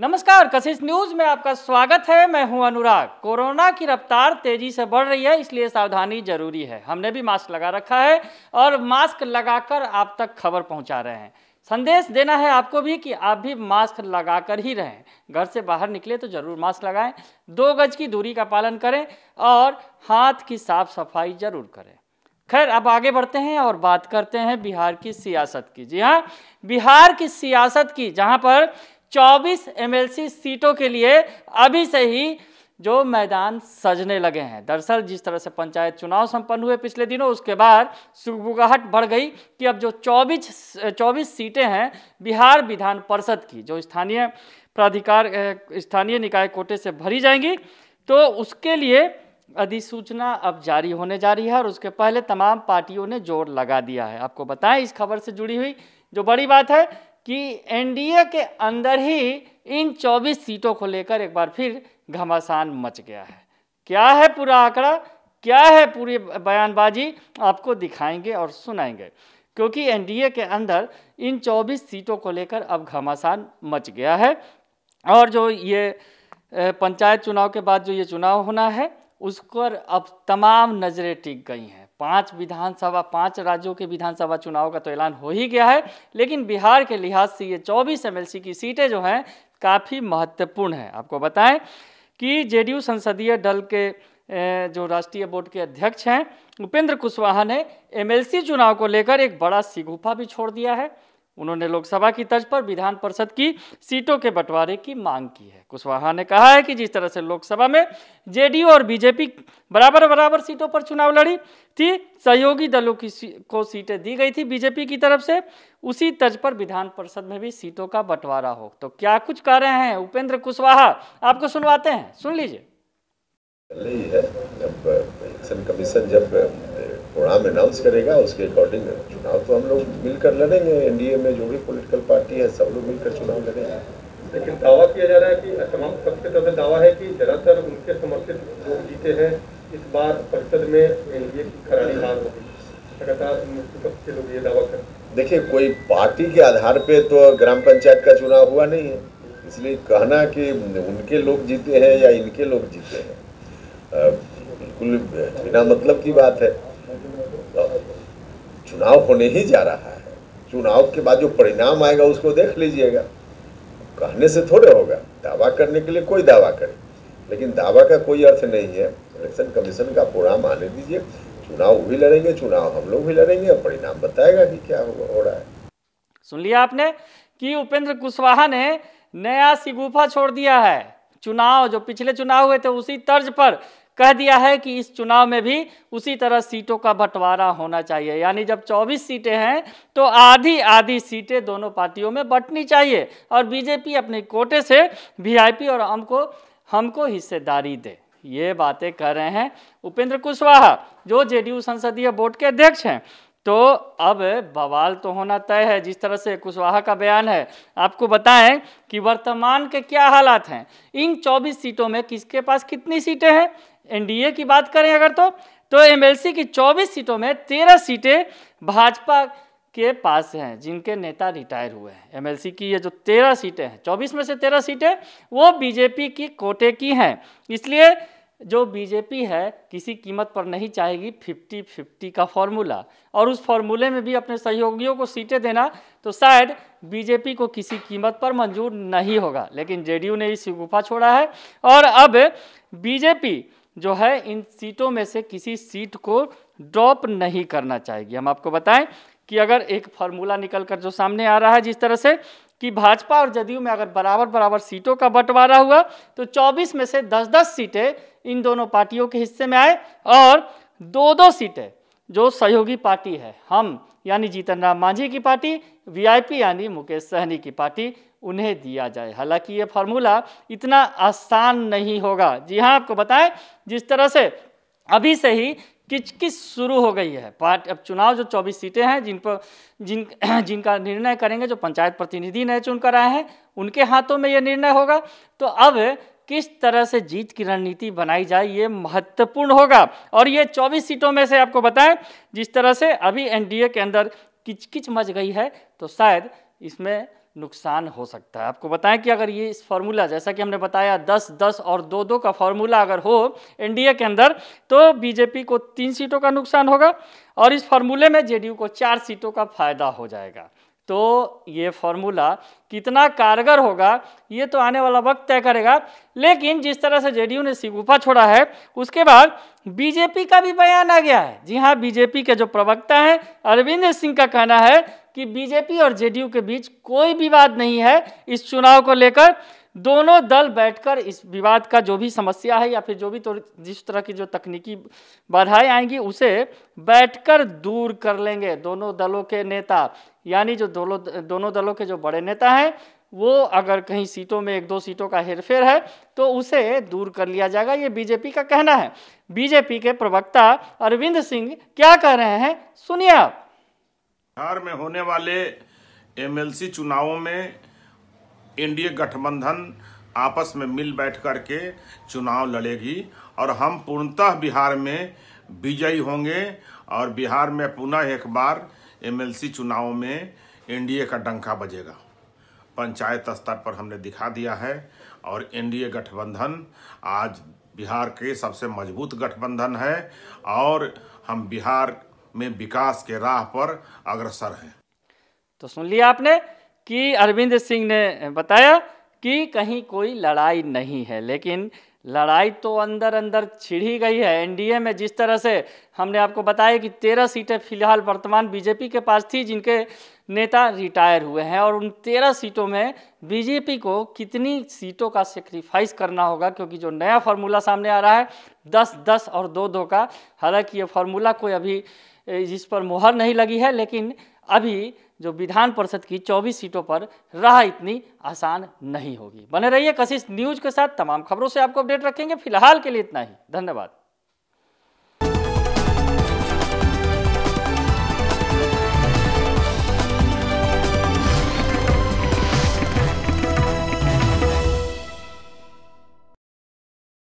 नमस्कार, कशिश न्यूज में आपका स्वागत है। मैं हूं अनुराग। कोरोना की रफ्तार तेजी से बढ़ रही है, इसलिए सावधानी जरूरी है। हमने भी मास्क लगा रखा है और मास्क लगाकर आप तक खबर पहुंचा रहे हैं। संदेश देना है आपको भी कि आप भी मास्क लगाकर ही रहें। घर से बाहर निकले तो जरूर मास्क लगाएं, 2 गज की दूरी का पालन करें और हाथ की साफ सफाई जरूर करें। खैर, अब आगे बढ़ते हैं और बात करते हैं बिहार की सियासत की। जी हाँ, बिहार की सियासत की, जहां पर 24 एमएलसी सीटों के लिए अभी से ही जो मैदान सजने लगे हैं। दरअसल जिस तरह से पंचायत चुनाव संपन्न हुए पिछले दिनों, उसके बाद सुगबुगाहट बढ़ गई कि अब जो 24 सीटें हैं बिहार विधान परिषद की, जो स्थानीय प्राधिकार स्थानीय निकाय कोटे से भरी जाएंगी, तो उसके लिए अधिसूचना अब जारी होने जा रही है और उसके पहले तमाम पार्टियों ने जोर लगा दिया है। आपको बताएं, इस खबर से जुड़ी हुई जो बड़ी बात है कि एनडीए के अंदर ही इन 24 सीटों को लेकर एक बार फिर घमासान मच गया है। क्या है पूरा आंकड़ा, क्या है पूरी बयानबाजी, आपको दिखाएंगे और सुनाएंगे, क्योंकि एनडीए के अंदर इन 24 सीटों को लेकर अब घमासान मच गया है। और जो ये पंचायत चुनाव के बाद जो ये चुनाव होना है, उस पर अब तमाम नज़रें टिक गई हैं। 5 राज्यों के विधानसभा चुनाव का तो ऐलान हो ही गया है, लेकिन बिहार के लिहाज से ये 24 एमएलसी की सीटें जो हैं काफ़ी महत्वपूर्ण हैं। आपको बताएं कि जेडीयू संसदीय दल के जो राष्ट्रीय बोर्ड के अध्यक्ष हैं उपेंद्र कुशवाहा ने एमएलसी चुनाव को लेकर एक बड़ा शिगुफा भी छोड़ दिया है। उन्होंने लोकसभा की तर्ज पर विधान परिषद की सीटों के बंटवारे की मांग की है। कुशवाहा ने कहा है कि जिस तरह से लोकसभा में जेडीयू और बीजेपी बराबर सीटों पर चुनाव लड़ी थी, सहयोगी दलों को सीटें दी गई थी बीजेपी की तरफ से, उसी तर्ज पर विधान परिषद में भी सीटों का बंटवारा हो। तो क्या कुछ कह रहे हैं उपेंद्र कुशवाहा, आपको सुनवाते हैं, सुन लीजिए। इलेक्शन कमीशन जब प्रोग्राम अनाउंस करेगा उसके अकॉर्डिंग चुनाव तो हम लोग मिलकर लड़ेंगे। एनडीए में जो भी पॉलिटिकल पार्टी है सब लोग मिलकर चुनाव लड़ेंगे। लेकिन दावा किया जा रहा है कि तमाम पक्ष की तरफ से दावा है कि ज्यादातर उनके समर्थित लोग जीते हैं। इस बार परिषद में एनडीए की करारी हार होगी, लगातार पक्ष के लोग ये दावा कर। देखिए, कोई पार्टी के आधार पे तो ग्राम पंचायत का चुनाव हुआ नहीं है, इसलिए कहना कि उनके लोग जीते हैं या इनके लोग जीते हैं बिल्कुल बिना मतलब की बात है। चुनाव होने ही जा रहा है, चुनाव के बाद जो परिणाम आएगा उसको देख लीजिएगा। कहने से थोड़े होगा, दावा करने के लिए कोई दावा करे, लेकिन दावा का कोई अर्थ नहीं है। इलेक्शन कमीशन का प्रोग्राम आने दीजिए, चुनाव भी लड़ेंगे, चुनाव हम लोग भी लड़ेंगे और परिणाम बताएगा कि क्या हो रहा है। सुन लिया आपने कि उपेंद्र कुशवाहा ने नया शिगुफा छोड़ दिया है। चुनाव जो पिछले चुनाव हुए थे उसी तर्ज पर कह दिया है कि इस चुनाव में भी उसी तरह सीटों का बंटवारा होना चाहिए। यानी जब 24 सीटें हैं तो आधी सीटें दोनों पार्टियों में बंटनी चाहिए और बीजेपी अपने कोटे से वीआईपी और हमको हिस्सेदारी दे। ये बातें कह रहे हैं उपेंद्र कुशवाहा, जो जेडीयू संसदीय बोर्ड के अध्यक्ष हैं। तो अब बवाल तो होना तय है। जिस तरह से कुशवाहा का बयान है, आपको बताएं कि वर्तमान के क्या हालात हैं। इन 24 सीटों में किसके पास कितनी सीटें हैं? एनडीए की बात करें अगर तो एमएलसी की 24 सीटों में 13 सीटें भाजपा के पास हैं, जिनके नेता रिटायर हुए हैं। एमएलसी की ये जो 13 सीटें हैं, 24 में से 13 सीटें वो बीजेपी की कोटे की हैं। इसलिए जो बीजेपी है किसी कीमत पर नहीं चाहेगी 50-50 का फॉर्मूला, और उस फॉर्मूले में भी अपने सहयोगियों को सीटें देना तो शायद बीजेपी को किसी कीमत पर मंजूर नहीं होगा। लेकिन जेडीयू ने इस गुफा छोड़ा है और अब बीजेपी जो है इन सीटों में से किसी सीट को ड्रॉप नहीं करना चाहेगी। हम आपको बताएं कि अगर एक फार्मूला निकल कर जो सामने आ रहा है, जिस तरह से कि भाजपा और जदयू में अगर बराबर सीटों का बंटवारा हुआ तो 24 में से 10-10 सीटें इन दोनों पार्टियों के हिस्से में आए और 2-2 सीटें जो सहयोगी पार्टी है, हम यानी जीतन राम मांझी की पार्टी, वीआईपी यानी मुकेश सहनी की पार्टी, उन्हें दिया जाए। हालांकि ये फार्मूला इतना आसान नहीं होगा। जी हाँ, आपको बताएं जिस तरह से अभी से ही किचकिच शुरू हो गई है। अब चुनाव जो 24 सीटें हैं जिनका निर्णय करेंगे जो पंचायत प्रतिनिधि नए चुनकर आए हैं, उनके हाथों में ये निर्णय होगा। तो अब किस तरह से जीत की रणनीति बनाई जाए ये महत्वपूर्ण होगा। और ये 24 सीटों में से आपको बताएं जिस तरह से अभी एनडीए के अंदर किचकिच मच गई है, तो शायद इसमें नुकसान हो सकता है। आपको बताएं कि अगर ये इस फार्मूला, जैसा कि हमने बताया 10-10 और 2-2 का फार्मूला अगर हो एनडीए के अंदर, तो बीजेपी को 3 सीटों का नुकसान होगा और इस फार्मूले में जेडीयू को 4 सीटों का फायदा हो जाएगा। तो ये फार्मूला कितना कारगर होगा ये तो आने वाला वक्त तय करेगा। लेकिन जिस तरह से जेडीयू ने सिगुफा छोड़ा है, उसके बाद बीजेपी का भी बयान आ गया है। जी हाँ, बीजेपी के जो प्रवक्ता हैं अरविंद सिंह का कहना है कि बीजेपी और जेडीयू के बीच कोई विवाद नहीं है। इस चुनाव को लेकर दोनों दल बैठकर इस विवाद का जो भी समस्या है या फिर जो भी तो जिस तरह की जो तकनीकी बाधाएं आएंगी उसे बैठकर दूर कर लेंगे दोनों दलों के नेता। यानी जो दोनों दलों के जो बड़े नेता हैं वो अगर कहीं सीटों में 1-2 सीटों का हेरफेर है तो उसे दूर कर लिया जाएगा, ये बीजेपी का कहना है। बीजेपी के प्रवक्ता अरविंद सिंह क्या कह रहे हैं, सुनिए आप। बिहार में होने वाले एमएलसी चुनावों में एनडीए गठबंधन आपस में मिल बैठ करके चुनाव लड़ेगी और हम पूर्णतः बिहार में विजयी होंगे और बिहार में पुनः एक बार एमएलसी चुनावों में एनडीए का डंका बजेगा। पंचायत स्तर पर हमने दिखा दिया है और एनडीए गठबंधन आज बिहार के सबसे मजबूत गठबंधन है और हम बिहार में विकास के राह पर अग्रसर हैं। तो सुन लिया आपने कि अरविंद सिंह ने बताया कि कहीं कोई लड़ाई नहीं है, लेकिन लड़ाई तो अंदर अंदर छिड़ी गई है एनडीए में। जिस तरह से हमने आपको बताया कि 13 सीटें फिलहाल वर्तमान बीजेपी के पास थी जिनके नेता रिटायर हुए हैं और उन 13 सीटों में बीजेपी को कितनी सीटों का सेक्रीफाइस करना होगा, क्योंकि जो नया फार्मूला सामने आ रहा है 10-10 और 2-2 का, हालांकि ये फार्मूला कोई अभी जिस पर मुहर नहीं लगी है, लेकिन अभी जो विधान परिषद की 24 सीटों पर राह इतनी आसान नहीं होगी। बने रहिए कशिश न्यूज के साथ, तमाम खबरों से आपको अपडेट रखेंगे। फिलहाल के लिए इतना ही, धन्यवाद।